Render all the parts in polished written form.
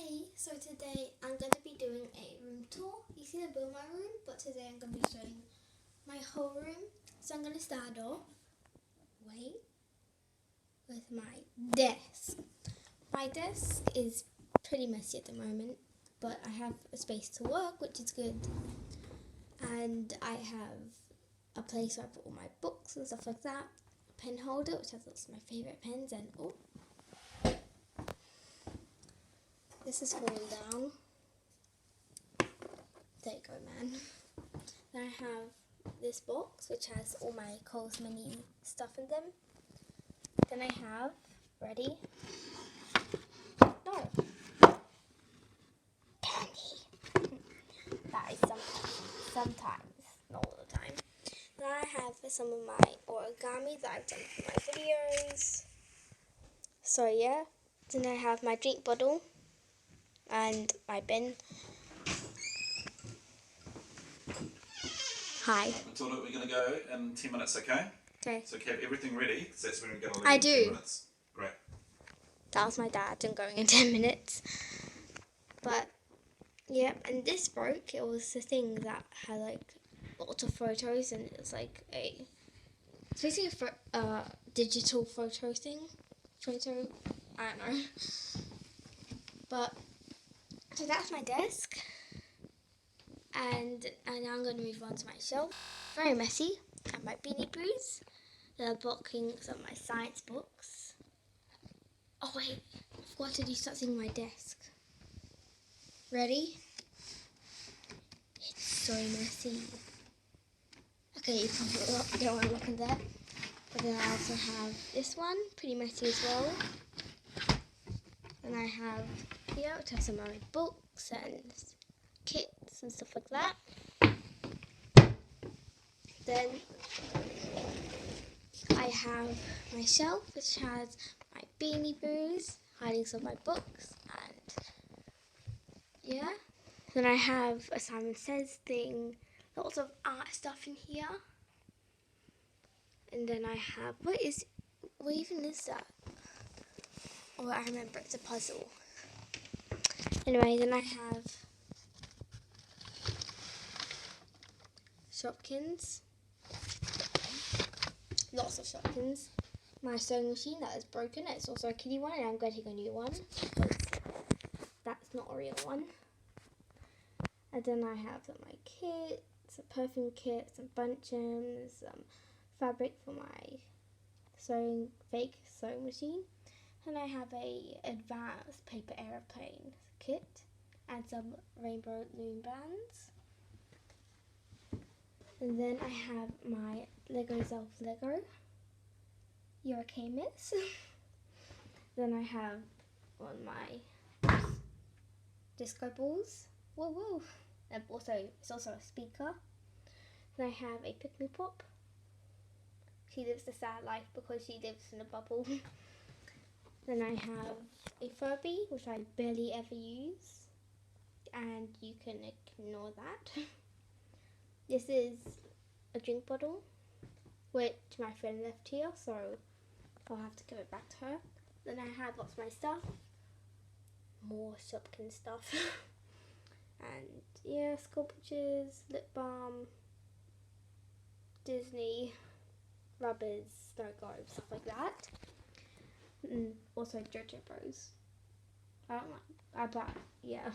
Hey, so today I'm going to be doing a room tour. You see the bill of my room, but today I'm going to be showing my whole room. So I'm going to start off, with my desk. My desk is pretty messy at the moment, but I have a space to work, which is good. And I have a place where I put all my books and stuff like that. A pen holder, which has lots of my favourite pens, and this is falling down. There you go, man. Then I have this box, which has all my Coles Mini stuff in them. Then I have, ready? No. Candy. That is sometimes, not all the time. Then I have some of my origami that I've done for my videos. So yeah. Then I have my drink bottle and my bin. Hi. Matilda, we're going to go in 10 minutes, okay? Okay. So have everything ready, because that's when we're going to leave I in do. 10 minutes. Great. That was my dad and going in 10 minutes. But, yeah, and this broke. It was the thing that had, like, lots of photos, and it was like it's basically a digital photo thing. I don't know. But, so that's my desk. And now I'm going to move on to my shelf. Very messy. I have my Beanie Boos. They're blocking some of my science books. Oh wait, I forgot to do something on my desk. Ready? It's so messy. Okay, you probably don't want to look in there. But then I also have this one, pretty messy as well. Then I have here, which has some of my books and kits and stuff like that. Then I have my shelf, which has my Beanie Boos, hiding some of my books, and yeah. Then I have a Simon Says thing, lots of art stuff in here. And then I have, what even is that? Oh, I remember, it's a puzzle. Anyway, then I have Shopkins. Lots of Shopkins. My sewing machine that is broken. It's also a kiddie one, and I'm getting a new one because that's not a real one. And then I have some of my kits, a perfume kit, some bunchems, some fabric for my fake sewing machine. And I have a advanced paper aeroplane kit and some rainbow loom bands. And then I have my Lego Zelf Lego. You're okay, miss? Then I have on my disco balls. Whoa, whoa. And it's also a speaker. Then I have a Pick Me Pop. She lives the sad life because she lives in a bubble. Then I have a Furby, which I barely ever use. And you can ignore that. This is a drink bottle, which my friend left here, so I'll have to give it back to her. Then I have lots of my stuff. More Shopkins stuff. And yeah, sculptures, lip balm, Disney, rubbers, snow globes, stuff like that. And also JoJo Bros. Yeah.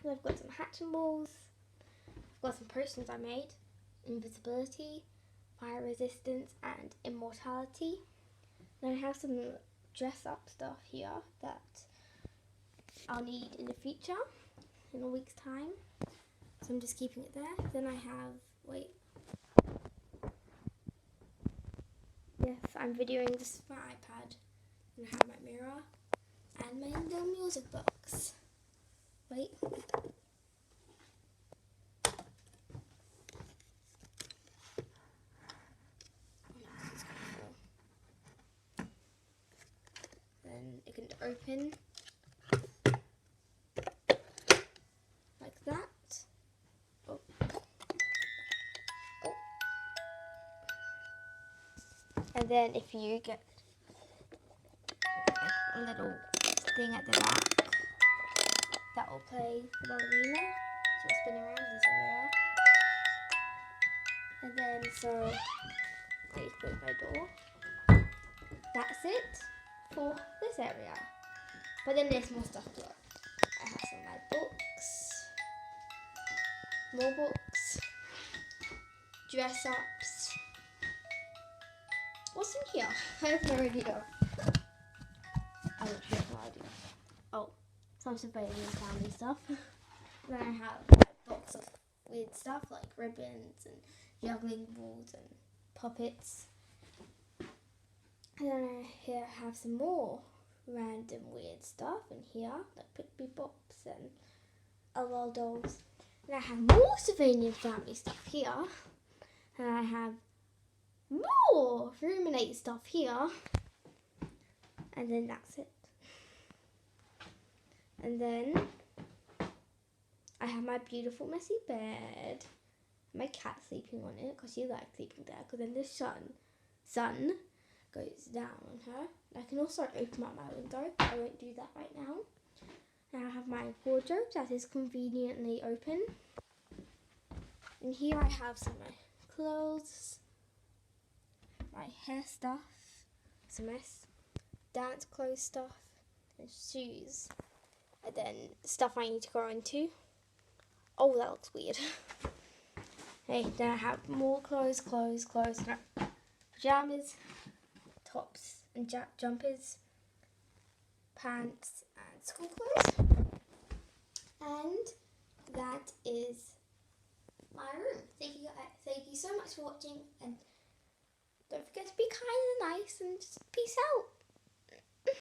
And I've got some hatching balls. I've got some potions I made. Invisibility, fire resistance, and immortality. Then I have some dress up stuff here that I'll need in the future, in a week's time. So I'm just keeping it there. Then I have, yes, I'm videoing this for my iPad. And I have my mirror and my little music box. Then it can open like that. Oh. And then if you get a little thing at the back, that will play the ballerina. So we'll spin around this area. And then so I close my door. That's it for this area. But then there's more stuff to it. I have some of my books, more books, dress ups. What's in here? I have no idea. I don't have no idea. Oh, some civilian family stuff. Then I have like, box of weird stuff like ribbons and juggling balls and puppets. And then I here have some more random weird stuff in here, like Pickby Bops and LOL dolls. And I have more civilian family stuff here. And I have more Ruminate stuff here. And then that's it. And then I have my beautiful messy bed. My cat sleeping on it because she likes sleeping there. Because then the sun goes down on her. I can also open up my window. I won't do that right now. And I have my wardrobe that is conveniently open. And here I have some of my clothes, my hair stuff, some dance clothes stuff, and shoes. And then stuff I need to go into. Oh, that looks weird. Hey, then I have more clothes, pajamas, tops and jumpers, pants and school clothes. And that is my room. Thank you so much for watching, and don't forget to be kind and nice, and just peace out.